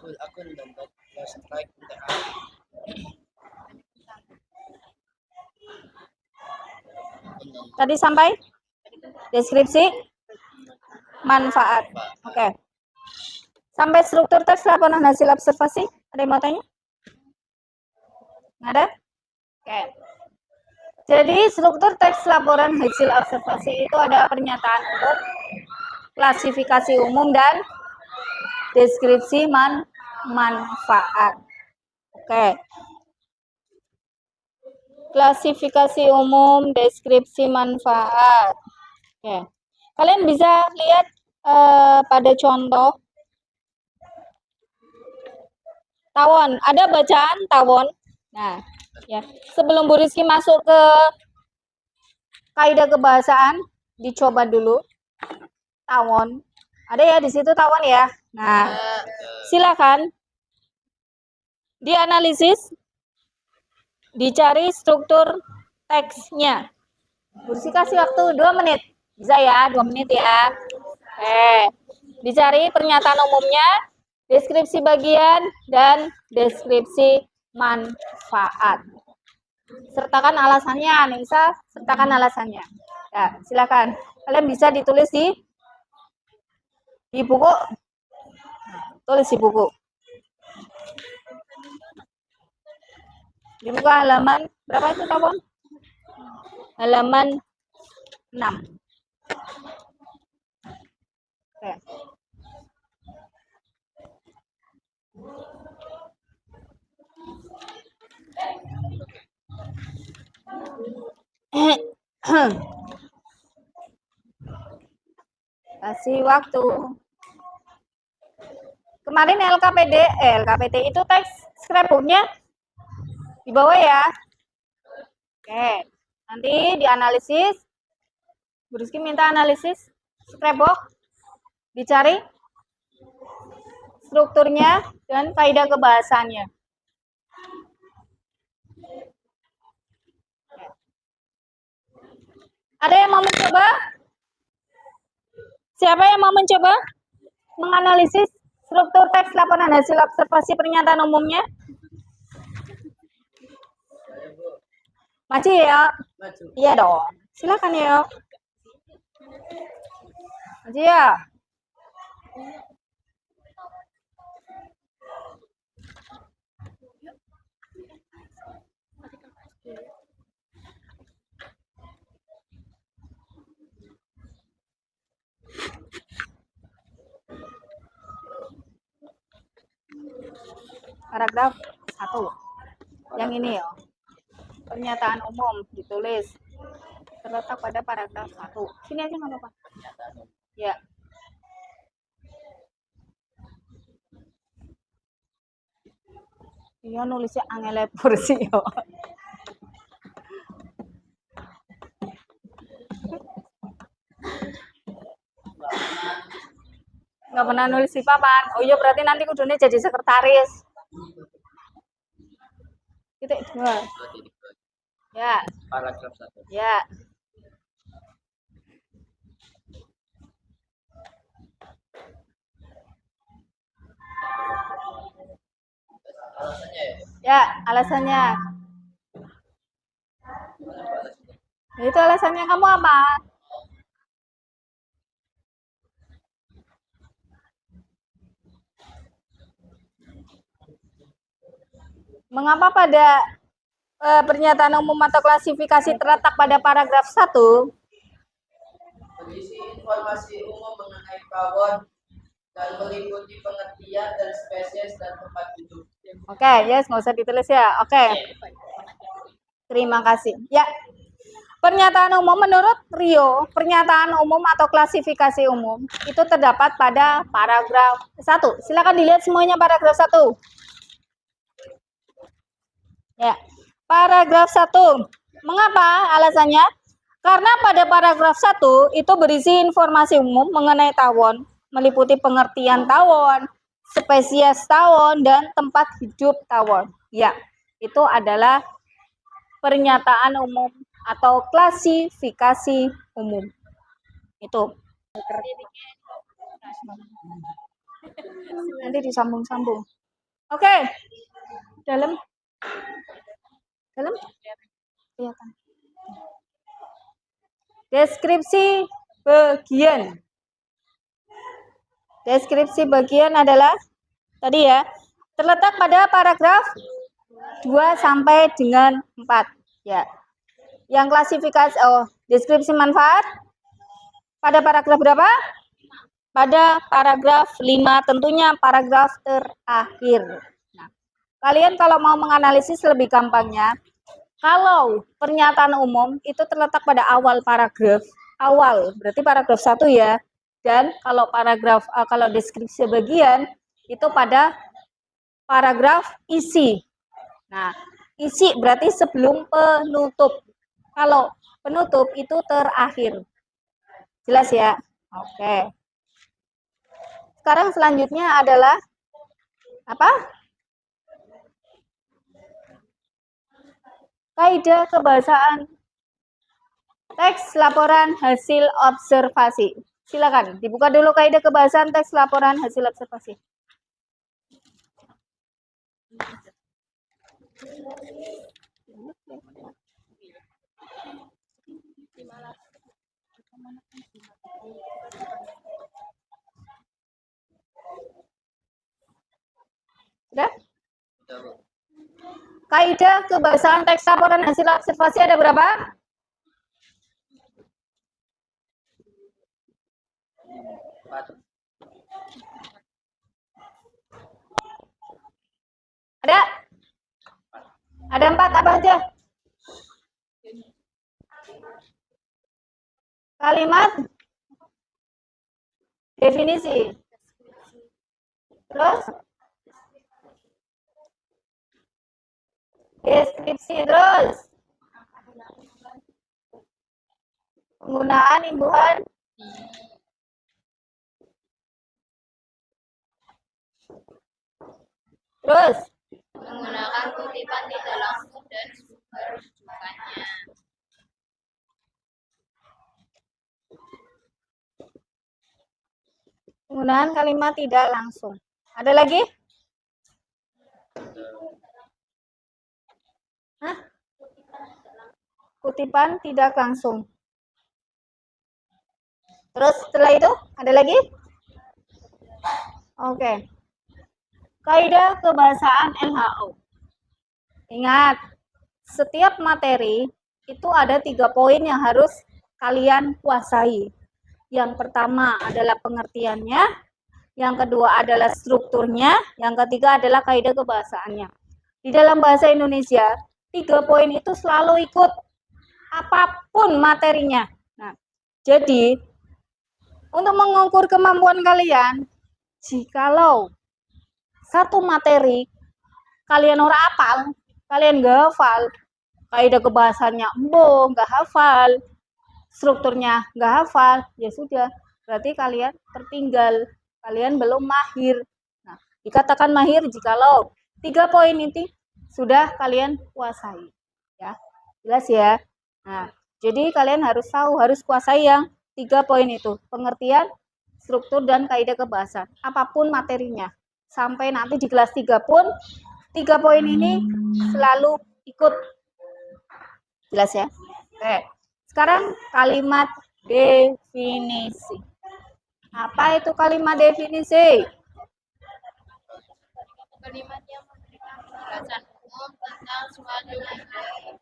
Full akun dompet lost strike UTH. Tadi sampai deskripsi manfaat. Oke. Sampai struktur teks laporan hasil observasi. Ada yang mau tanya? Nggak ada? Oke. Jadi struktur teks laporan hasil observasi itu ada pernyataan umum, klasifikasi umum, dan deskripsi manfaat. Oke. Klasifikasi umum, deskripsi manfaat. Oke. Kalian bisa lihat pada contoh tawon. Ada bacaan tawon. Nah, ya. Sebelum Bu Rizky masuk ke kaidah kebahasaan, dicoba dulu. Tawon. Ada ya di situ tawon ya. Nah, silakan dianalisis, dicari struktur teksnya. Bu Rizky kasih waktu 2 menit. Bisa ya, 2 menit ya. Dicari pernyataan umumnya, deskripsi bagian, dan deskripsi manfaat. Sertakan alasannya, Nisa. Sertakan alasannya. Ya, silakan. Kalian bisa ditulis di buku. Tulis di buku. Dibuka halaman berapa itu, Tabon? Halaman 6. Oke. Kasih waktu. Kemarin LKPD itu teks scrapbooknya di bawah ya. Oke. Nanti dianalisis. Bu Rizky minta analisis scrapbook. Dicari strukturnya dan kaidah kebahasannya. Ada yang mau mencoba? Siapa yang mau mencoba menganalisis struktur teks laporan hasil observasi pernyataan umumnya? Maju ya? Iya dong. Silakan ya. Maju ya. Paragraf 1. Yang ini ya. Pernyataan umum ditulis terletak pada paragraf 1. Sini aja nggak apa-apa. Ya. Iya nulisnya angele kursi yo. Nggak pernah nulis di papan. Oh iya berarti nanti kudunya jadi sekretaris. Titik 2. Ya. Paragraf 1. Ya. Alasannya ya? Ya, alasannya. Itu alasannya kamu apa? Mengapa pada pernyataan umum atau klasifikasi terletak pada paragraf 1? Berisi informasi umum mengenai tawon dan meliputi pengertian dan spesies dan tempat hidup. Oke, yes, nggak usah ditulis ya. Oke. Terima kasih. Ya. Pernyataan umum menurut Rio, pernyataan umum atau klasifikasi umum itu terdapat pada paragraf 1. Silakan dilihat semuanya paragraf 1. Ya. Paragraf 1. Mengapa alasannya? Karena pada paragraf 1 itu berisi informasi umum mengenai tawon, meliputi pengertian tawon, spesies tawon, dan tempat hidup tawon. Ya, itu adalah pernyataan umum atau klasifikasi umum. Itu. Nanti disambung-sambung. Oke. Dalam. Kelihatan. Deskripsi bagian. Deskripsi bagian adalah tadi ya, terletak pada paragraf 2 sampai dengan 4 ya. Yang klasifikasi deskripsi manfaat pada paragraf berapa? Pada paragraf 5, tentunya paragraf terakhir. Nah, kalian kalau mau menganalisis lebih gampangnya, kalau pernyataan umum itu terletak pada awal paragraf, awal berarti paragraf 1 ya. Dan kalau kalau deskripsi bagian itu pada paragraf isi. Nah, isi berarti sebelum penutup. Kalau penutup itu terakhir. Jelas ya? Oke. Sekarang selanjutnya adalah apa? Kaidah kebahasaan teks laporan hasil observasi. Silakan dibuka dulu kaidah kebahasaan teks laporan hasil observasi. Sudah? Kaidah kebahasaan teks laporan hasil observasi ada berapa? Ada 4 apa aja? Kalimat definisi. Terus deskripsi, terus penggunaan imbuhan, terus Menggunakan kutipan tidak langsung dan sumber rujukannya. penggunaan kalimat tidak langsung. Ada lagi? Hah? Kutipan tidak langsung. Terus setelah itu ada lagi? Oke. Kaidah kebahasaan LHO. Ingat, setiap materi itu ada 3 poin yang harus kalian kuasai. Yang pertama adalah pengertiannya, yang kedua adalah strukturnya, yang ketiga adalah kaidah kebahasaannya. Di dalam bahasa Indonesia, 3 poin itu selalu ikut apapun materinya. Nah, jadi untuk mengukur kemampuan kalian, jikalau satu materi kalian ora hafal, kalian nggak hafal, kaidah kebahasannya nggak hafal, strukturnya nggak hafal, ya sudah, berarti kalian tertinggal, kalian belum mahir. Nah, dikatakan mahir jikalau 3 poin ini sudah kalian kuasai, ya, jelas ya. Nah, jadi kalian harus tahu, harus kuasai yang 3 poin itu, pengertian, struktur, dan kaidah kebahasan, apapun materinya. Sampai nanti di kelas 3 pun 3 poin ini selalu ikut. Jelas ya? Oke. Sekarang kalimat definisi. Apa itu kalimat definisi? Kalimat yang memberikan penjelasan umum tentang suatu materi.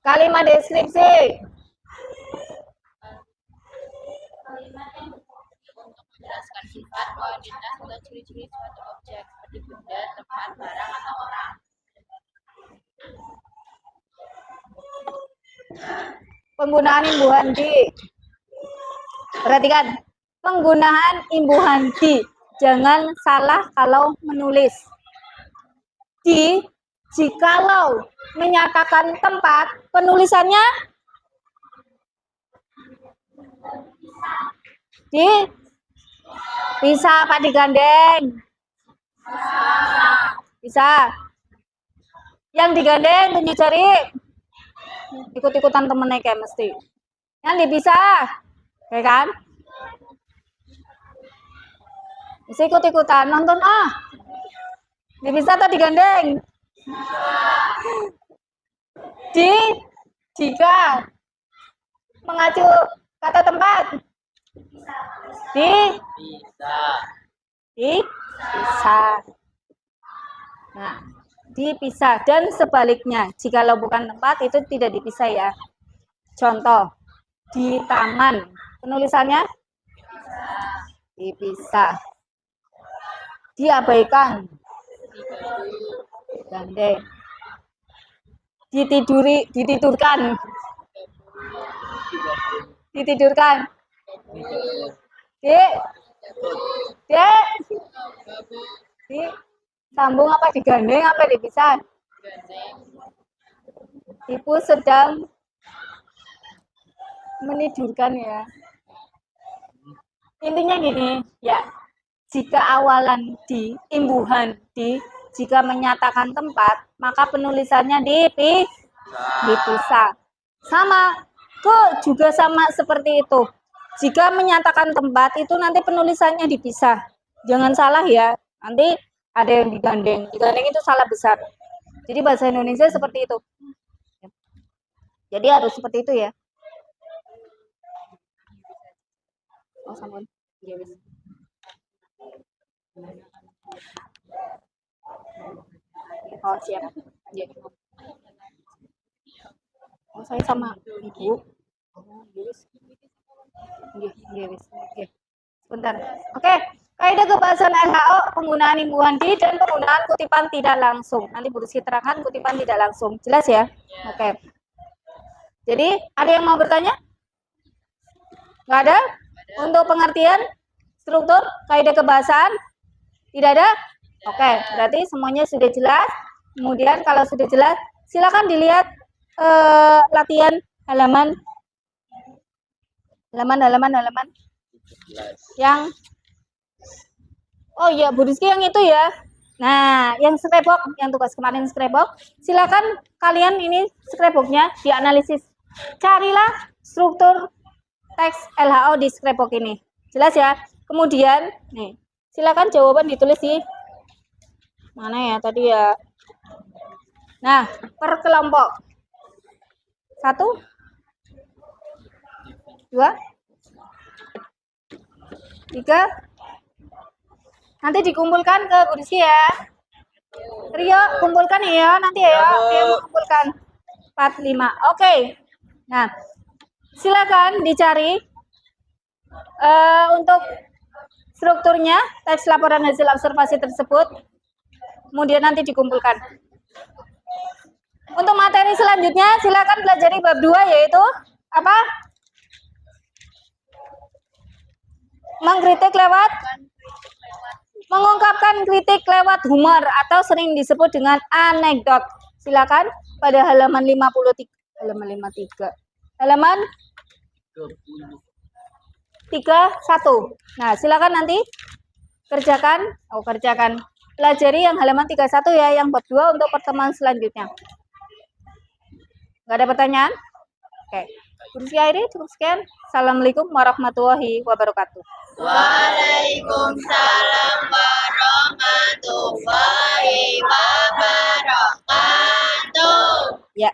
Kalimat deskripsi. Kalimat yang untuk menjelaskan sifat, kualitas, atau ciri-ciri suatu objek seperti benda, tempat, barang, atau orang. Penggunaan imbuhan di. Perhatikan, penggunaan imbuhan di. Jangan salah kalau menulis. Di, jikalau menyatakan tempat, penulisannya di. Bisa apa digandeng? Bisa. Yang digandeng tunjuk jari. Ikut-ikutan temennya kayak mesti. Yang dipisah. Ya kan? Mesti ikut-ikutan nonton Dipisah atau digandeng? Jika mengacu kata tempat. Dipisah. Nah, dipisah dan sebaliknya. Jikalau bukan tempat itu tidak dipisah ya. Contoh di taman. Penulisannya dipisah. Diabaikan. Gandeng. Ditidurkan. Ditidurkan. Disambung apa digandeng apa dipisah? Ibu sedang menidurkan ya. Intinya gini, ya. Jika awalan di, imbuhan di, jika menyatakan tempat, maka penulisannya dipisah. Sama, kok juga sama seperti itu. Jika menyatakan tempat, itu nanti penulisannya dipisah. Jangan salah ya, nanti ada yang digandeng. Digandeng itu salah besar. Jadi bahasa Indonesia seperti itu. Jadi harus seperti itu ya. Oh, sampun. Ya, wis. Oh, siap. Ya. Oh, saya sama ibu. Oh, wis. Oke. Bentar. Oke. Kaidah kebahasan LHO, penggunaan imbuhan di dan penggunaan kutipan tidak langsung. Nanti Bu Rizky terangkan kutipan tidak langsung. Jelas ya? Oke. Jadi, ada yang mau bertanya? Nggak ada? Untuk pengertian struktur kaidah kebahasaan? Tidak ada? Oke, berarti semuanya sudah jelas. Kemudian kalau sudah jelas, silakan dilihat latihan halaman yang Bu Rizky yang itu ya. Nah, yang scrapbook, yang tugas kemarin scrapbook, silakan kalian ini scrapbooknya dianalisis. Carilah struktur teks LHO di scrapbook ini. Jelas ya? Kemudian, nih, silakan jawaban ditulis di mana ya tadi ya. Nah, per kelompok. 1, 2, 3. Nanti dikumpulkan ke Bu Rizky ya. Rio, kumpulkan ya nanti ya. Dia kumpulkan 4, 5. Oke. Nah, silakan dicari untuk strukturnya teks laporan hasil observasi tersebut. Kemudian nanti dikumpulkan. Untuk materi selanjutnya silakan pelajari bab 2 yaitu apa? Mengkritik lewat mengungkapkan kritik lewat humor atau sering disebut dengan anekdot. Silakan pada halaman 53. Halaman 31. Nah, silakan nanti kerjakan. Pelajari yang halaman 31 ya, yang bab 2 untuk pertemuan selanjutnya. Nggak ada pertanyaan? Oke. Kursi akhiri cukup sekian. Assalamualaikum warahmatullahi wabarakatuh. Waalaikumsalam warahmatullahi wabarakatuh. Ya.